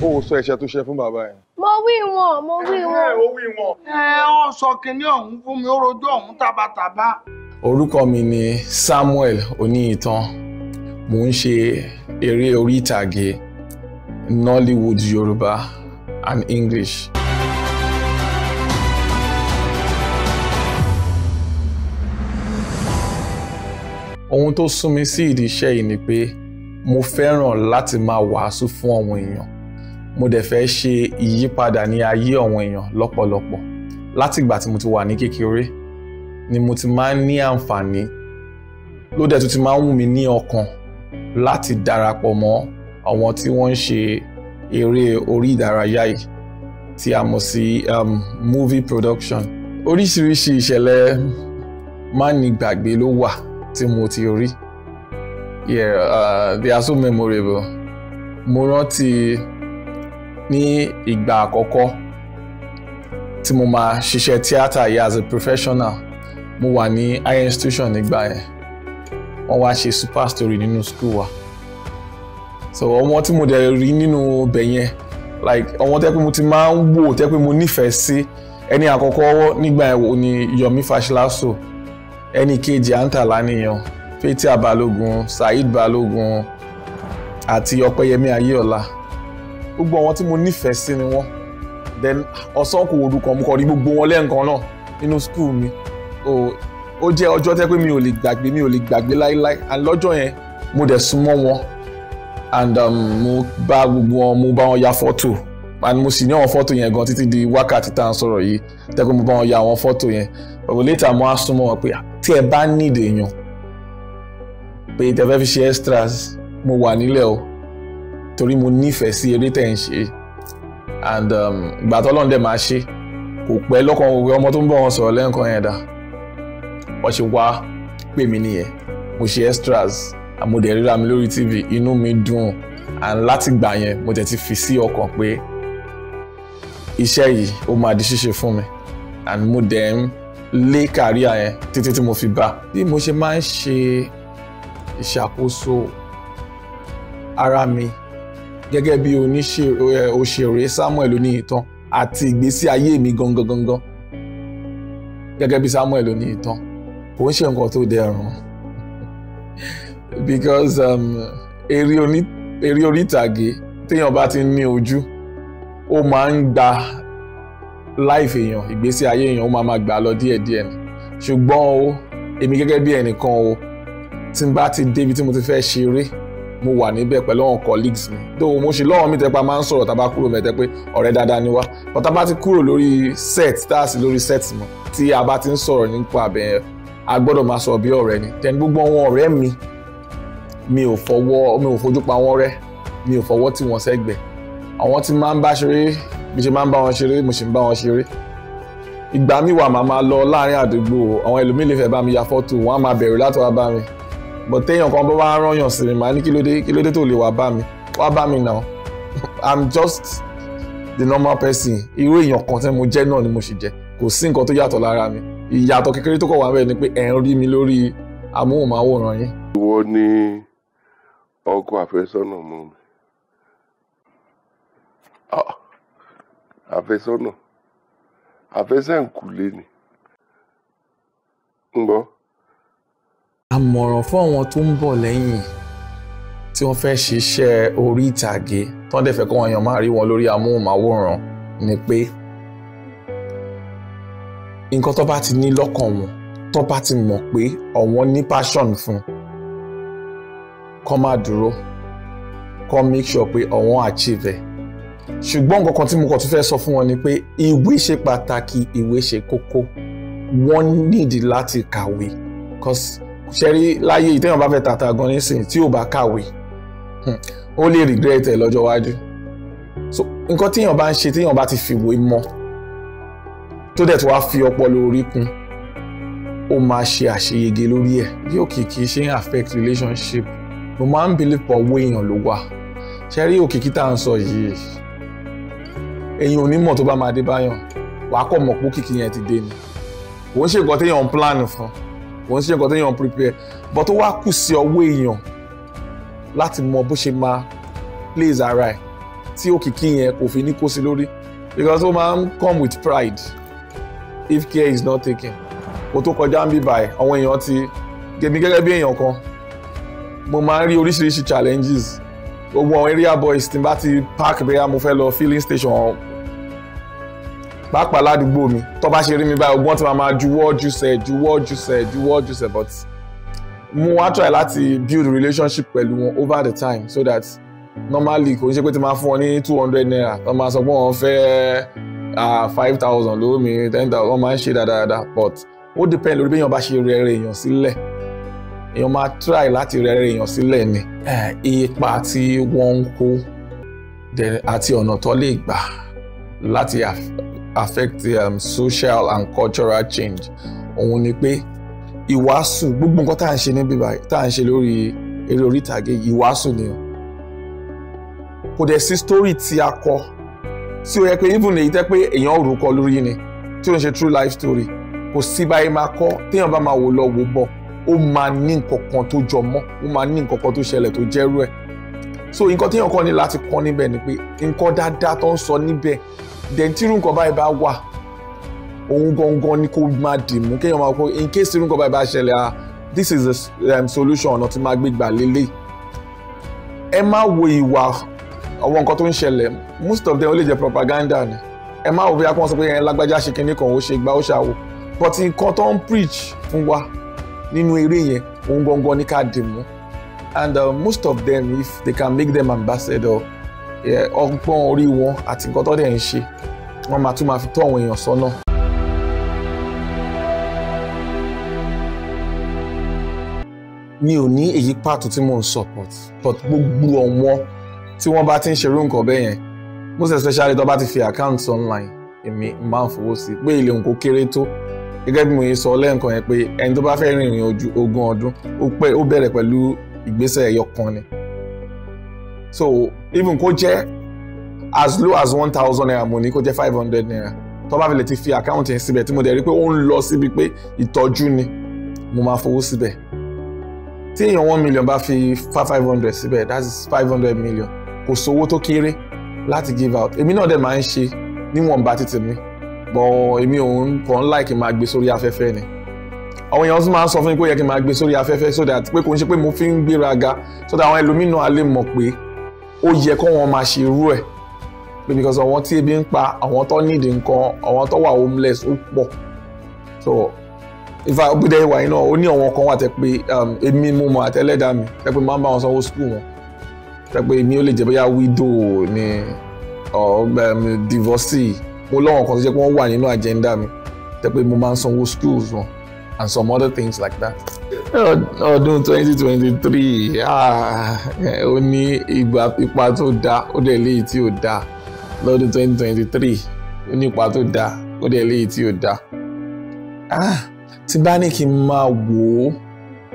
ó sọ ẹ̀ṣẹ̀ tó ṣe fún bàbá ẹ̀. Mo wí wọn. Ó wí wọn. Ó sọ kinní ọ̀hún fún mi, ó rojọ́ ọ̀hún tábàtàbà. Orúkọ mi ni Samuel Oniyitan. Mo ń ṣe eré orí ìtàgé Nollywood Yorùbá and English. Ohun tó sún mi sí ìdí iṣẹ́ yìí ni pé mo fẹ́ràn láti máa wàásù fún àwọn èèyàn. Mo dẹ̀ fẹ́ ṣe ìyípadà ní ayé àwọn èèyàn lọ́pọ̀lọpọ̀. Látìgbà tí mo ti wà ní kékeré ni mo ti máa ń ní àǹfààní ló dẹ̀ tún ti máa ń wù mí ní ọkàn láti darapọ̀ mọ́ àwọn tí wọ́n ń ṣe eré orí ìdárayá yìí tí a mọ̀ sí movie production. Oríṣiríṣi ìṣẹ̀lẹ̀ má ní gbàgbé ló wà tí mo ti rí. They are so memorable. Mo rántí ní ìgbà àkọ́kọ́ tí mo máa ṣiṣẹ́ tíátà yìí as a professional. Mo wà ní higher institution nígbà yẹn. Wọ́n wá ṣe super story nínú school wa. So ọmọ tí mo dẹ̀ rí nínú ibẹ̀ yẹn, like ọmọ tẹ́ pé mo ti máa ń wò tẹ́ pé mo nífẹ̀ẹ́ sí. Ẹni àkọ́kọ́ nígbà yẹn ni Yomi Fashilaso. Ẹni kejì Anta Laniyan, Fathia Balogun, Saheed Balogun àti Ọpẹ́yẹmí Ayéọlá. Gbogbo àwọn tí mo nífẹ̀ẹ́ sí ni wọ́n. Then ọ̀sán kò orúkọ mo kọ rí gbogbo wọn lẹ́ẹ̀kan náà nínú school mi. Ó jẹ́ ọjọ́ tẹ́ pé mi ò lè gbàgbé láíláí. And lọ́jọ́ yẹn mo dẹ̀ súnmọ́ wọn and mo bá gbogbo wọn, mo bá wọn ya fọ́tò and mo sì ní àwọn fọ́tò yẹn gan títí di wákàtí tá à ń sọ̀rọ̀ yìí tẹ́ pé mo bá wọn ya àwọn fọ́tò yẹn. But later mo á súnmọ́ wọn pé tí ẹ bá need èèyàn pé tẹ́ fẹ́ fi ṣe extras mo wà nílẹ̀ o torí mo nífẹ̀ẹ́ sí eré tẹ́ ń ṣe and ìgbà t'Ọlọ́run dẹ̀ máa ṣe kò pẹ́ lọ́kàn òwe ọmọ tó ń bọ̀ wọn sọ̀rọ̀ lẹ́ǹkan yẹn dà wọ́n ṣe wá pè mí nìyẹn mo ṣe extras àmọ̀dẹ̀ ríra mi lórí TV inú mi dùn and láti gbà yẹn mo tẹ̀ ti fi sí ọkàn pé iṣẹ́ yìí ó máa di ṣíṣe fún mi and mo dẹ̀ ń lé kàríà yẹn títí tí mo fi bá. Bí mo ṣe máa ń ṣe ìṣàkóso ara mi gẹ́gẹ́ bí òṣèré Samuel Oniyitan àti ìgbésí ayé mi gangan gẹ́gẹ́ bí Samuel Oniyitan kò ń ṣe nǹkan tó dẹrùn because eré orí ìtàgé téèyàn bá ti ní ojú ó máa ń gba life èèyàn ìgbésí ayé èèyàn ó máa gbà lọ díẹ̀díẹ̀ ni ṣùgbọ́n èmi gẹ́gẹ́ bí ẹnìkan tí n bá ti débi tí mo ti fẹ́ ṣeré mo wà níbẹ̀ pẹ̀lú àwọn colleagues mi tó mo ṣe lọ́wọ́ mi tẹ́pá máa ń sọ̀rọ̀ tá a bá kúrò mẹ́tẹ́ pé ọ̀rẹ́ dáadáa ni wá but tá a bá ti kúrò lórí set tá a sì lórí set mọ́ tí a bá ti ń sọ̀rọ̀ nípa abẹ́ a gbọ́dọ̀ máa sọ bí ọ̀rẹ́ ni then gbogbo àwọn ọ̀rẹ́ mi ò fojú pa wọ́n rẹ́ mi ò fọwọ́ tì wọ́n sẹ́gbẹ̀ẹ́ àwọn tí máa ń bá ṣeré bí ṣe máa ń bá wọn ṣeré mo sì ń bá wọn ṣeré ìgbà mi wà máa lọ láàrin àdúgbò àwọn ẹlòmíì lè fẹ́ bá mi ya fọ́tò wọ́n á máa bẹ̀rù láti wá bá mi but téèyàn kan bá wá rányàn sí mi màá ní kí ló dé tó lè wá bá mi now I'm just the normal person irú èèyàn kan tí mo jẹ́ náà ni mo sì jẹ́ kò sí nǹkan tó yàtọ̀ lára mi ìyàtọ̀ kékeré tó kọ̀ wá bẹ́ẹ̀ ni pé ẹ̀ ń rí mi lórí amóhùnmáwòrán yín. Ìwọ ni ọkọ àfẹ́sọ́nà mọ́ mi. Àfẹ́sọ́nà àfẹ́sẹ̀ǹkùlé ni ń gbọ́. Àmọ̀ràn fún àwọn tó ń bọ̀ lẹ́yìn tí wọ́n fẹ́ ṣiṣẹ́ orí ìtàgé tó ń dẹ̀ fẹ́ kó wọn èèyàn máa rí wọn lórí amóhùnmáwòrán ni pé nǹkan tó bá ti ní lọ́kàn wọn tó bá ti mọ̀ pé àwọn ní passion fún kó má dúró kó make sure pé àwọn achieve ẹ̀. Ṣùgbọ́n nǹkan kan tí mo kàn tún fẹ́ sọ fún wọn ni pé ìwé ṣe pàtàkì ìwé ṣe kókó wọ́n nídìí láti kàwé cause ṣẹ́rí láyé ìtẹ́yàn bá fẹ́ tàtà gan nísìnyí tí ò bá kàwé ó lè regret ẹ̀ lọ́jọ́ iwájú so nǹkan téèyàn bá ń ṣe téèyàn bá ti fìwé mọ̀ tó dẹ̀ tó wá fi ọpọlọ orí kún ó máa ṣe àṣeyege lórí ẹ̀ bí òkìkí ṣe ń affect relationship mo máa ń believe pọ̀ owó èèyàn ló wà ṣẹ́rí òkìkí tá à ń sọ yìí èèyàn onímọ̀ tó bá máa dé báyàn wàá kọ̀ mọ̀ pé òkìkí yẹn ti dé ni kò ń ṣe nǹkan téèyàn ń plan fún kò ń ṣe nǹkan téèyàn ń prepare but ó wá kù sí ọwọ́ èèyàn láti mọ bó ṣe máa place ara ẹ̀ tí òkìkí yẹn kò fi ní kó sí lórí because ó máa ń come with pride if care is not taken. Kó tó kọjá ń bí báyìí àwọn èèyàn ti gèmí gẹ́gẹ́ bí èèyàn kan mo máa ń rí oríṣiríṣi challenges gbogbo àwọn area boys tí n bá ti park bẹ́ẹ̀ mo fẹ́ lọ filling station pàápàá ládùúgbò mi tó bá ṣe rí mi báyìí ogun tí màá máa juwọ́ jùsẹ̀ but mo wá try láti build relationship pẹ̀lú wọn over the time so that normally kò ní ṣe pé tí máa fún wọn ní 200 naira tó máa sọ pé wọ́n fẹ́ 5,000 lówó mi 10,000 wọ́n máa ń ṣe dáadáa but ó depend lórí bí èèyàn bá ṣe rẹ̀rẹ̀ èèyàn sílẹ̀ èèyàn máa try láti rẹ̀rẹ̀ èèyàn sílẹ̀ ni ipa tí wọ́n ń kó àti ọ̀nà tó lè gbà láti affect social and cultural change òun ni pé ìwàásù gbogbo nǹkan tá à ń ṣe níbí báyìí tá à ń ṣe lórí eré orí ìtàgé ìwàásù ni o kò dẹ̀ sí story tí a kọ tí ó yẹ pé even èyí tẹ́ pé èèyàn orúkọ lórí ni tí ó ń ṣe true life story kò sí báyìí máa kọ téèyàn bá máa wò lọ wò bọ̀ ó máa ní nǹkan kan tó jọ mọ́ ó máa ní nǹkan kan tó ṣẹlẹ̀ tó jẹ́rú ẹ̀ so nǹkan téèyàn kọ́ ní láti kọ́ níbẹ̀ ni pé nǹkan dáadáa tó ń sọ níbẹ̀ then tí irú nǹkan báyìí bá wà òun gangan ni kó máa dì mú kéèyàn máa kó in case irú nǹkan báyìí bá ṣẹlẹ̀ this is the solution ọ̀nà tí máa gbé gbà lélẹ̀ ẹ má wo ìwà àwọn nǹkan tó ń ṣẹlẹ̀ most of them ó lè jẹ́ propaganda ni ẹ má wo bí akọ́n sọ pé ẹ lágbájá ṣe kinní kan ó ṣe gbá ó ṣàwò but nǹkan tó ń preach fún wa nínú eré yẹn òun gangan ní ká dì mú and most of them if they can make them ambassador ọgbọ́n orí wọn àti nǹkan tó dẹ̀ ń ṣe wọ́n máa tún máa fi tọ́ àwọn èèyàn sọ́nà. mi ò ní èyí pàtó tí mò ń support but gbogbo ọ̀wọ́n tí wọ́n bá ti ń ṣerú nǹkan bẹ́ẹ̀ yẹn most especially tó bá ti fi account online èmi máa ń fowó sí pé ilé òun kò kéré tó gẹ́gẹ́ bí mo yẹ sọ lẹ́ǹkan yẹn pé ẹni tó bá fẹ́ rìnrìn ogún ọdún ó bẹ̀rẹ̀ pẹ̀lú ìgbésẹ̀ ẹyọ kan ni so even kó jẹ́ as low as 1,000 naira mo ní kó jẹ́ 500 naira tó bá fi lè ti fi account yẹn síbẹ̀ tí mo dẹ̀ rí pé ó ń lọ síbi pé ìtọ́jú ni mo máa fowó síbẹ̀ tí èèyàn 1 million bá fi 500 síbẹ̀ that is 500 million kò sówó tó kéré láti give out èmi náà dẹ̀ máa ń ṣe níwọ̀nba títí mi bọ̀ èmi òun kàn ń láì kí n máa gbé sórí afẹ́fẹ́ ni àwọn èèyàn tún máa ń sọ fún mi pé ó yẹ kí n máa gbé sórí afẹ́fẹ́ so that pé kò ń ṣe pé mo fi ń gbéraga so that àwọn ẹlòmíràn á lè mọ̀ pé ó yẹ kó wọn máa ṣe irú ẹ̀ pé because àwọn tí ebi ń pa àwọn tó need nǹkan àwọn tó wà homeless ó pọ̀ so ìfà òbúdẹ ìwà yìí náà ó ní àwọn kan wà tẹ́ pé èmi mo mọ̀ àtẹ́lẹ́dà mi tẹ́ pé máa ń bá wọn sanwó school wọn tẹ́ pé èmi ó lè jẹ́ bóyá widow ni divorcee mo lọ́wọ́n kan tó jẹ́ pé wọ́n wà nínú agenda mi tẹ́ pé mo máa ń sanwó schools wọn and some other things like that. ọdún 2023 ó ní ipa tó dáa ó dẹ̀ léyìí tí ò dáa lọ́dún 2023 ó ní ipa tó dáa ó dẹ̀ léyìí tí ò dáa. tí bá ní kí n máa wò ó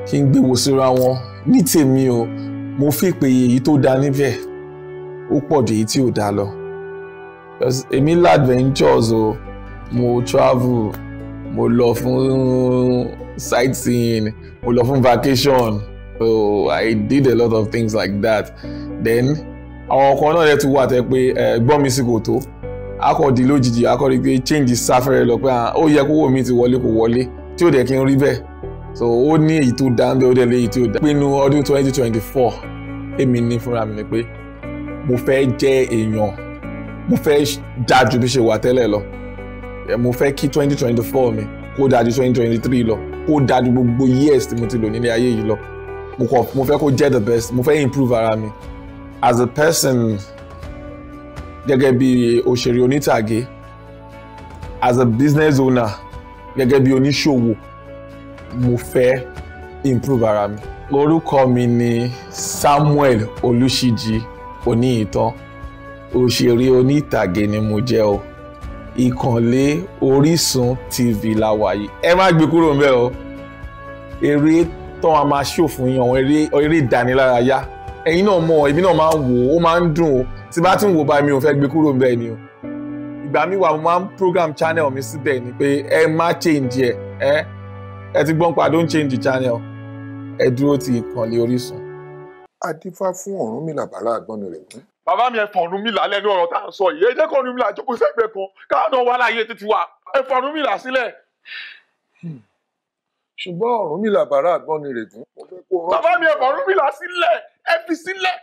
kí n gbé wò síra wọn ní tèmi o mo fi pé èyí tó dáa níbẹ̀ ó pọ̀ ju èyí tí ò dáa lọ. èmi l'adventures o mo travel mo lọ fún sightseeing mo lọ fún vacation so I did a lot of things like that then àwọn ọkọ náà dẹ̀ tún wà tẹ́ pé gbọ́n mi sí kò tó akọ̀dì lójijì akọ̀dì pé change sáfẹ́rẹ́ lọ pé ó yẹ kówó mi ti wọlé kò wọlé tí ó dẹ̀ kí n rí bẹ́ẹ̀ so ó ní èyí tó dá ń bẹ́ẹ̀ ó dẹ̀ lé èyí tó dá. pinnu ọdún 2024 èmi ní fúnra mi ni pé mo fẹ́ jẹ́ èèyàn mo fẹ́ dáa ju bí ṣe wà tẹ́lẹ̀ lọ mo fẹ́ kí 2024 mi kó dáa ju 2023 lọ kó dáa ju gbogbo years tí mo ti lò nílé ayé yìí lọ mo fẹ́ kó jẹ́ the best mo fẹ́ improve ara mi as a person gẹ́gẹ́ bí òṣèré onítàgé as a business owner gẹ́gẹ́ bí oníṣòwò mo fẹ́ improve ara mi. orúkọ mi ni Samuel Olúṣíjì Oniyitan òṣèré onítàgé ni mo jẹ́ o ìkànlé Orisun TV la wà yìí ẹ má gbé kúrò ńbẹ̀ o eré tó a máa ṣò fún yín àwọn eré ìdánilárayá ẹ̀yin náà mọ̀ èmi náà máa ń wò ó máa ń dùn o tí bá ti ń wò báyìí mi ò fẹ́ gbé kúrò ńbẹ̀ ni o ìgbà mi wà mo máa ń program channel mi síbẹ̀ ni pé ẹ má change ẹ ti gbọ́n pa don't change the channel ẹ dúró ti ìkànlé Orisun. Adífá fún Ọ̀rúnmìlà bàrà àgbọ̀nì rẹ̀ bàbá mi ẹ fọ̀rùn mi là lẹ́nu ọ̀rọ̀ tá à ń sọ yìí ẹ jẹ́ kó ọ̀run mi là jókòó sẹ́gbẹ̀ẹ́ kan káwọn náà wà láàyè títí wa ẹ fọ̀run mi là sílẹ̀. ṣùgbọ́n ọ̀run mi là bàrà àgbọ́n ni règún. bàbá mi ẹ fọ̀run mi là sílẹ̀ ẹ fi sílẹ̀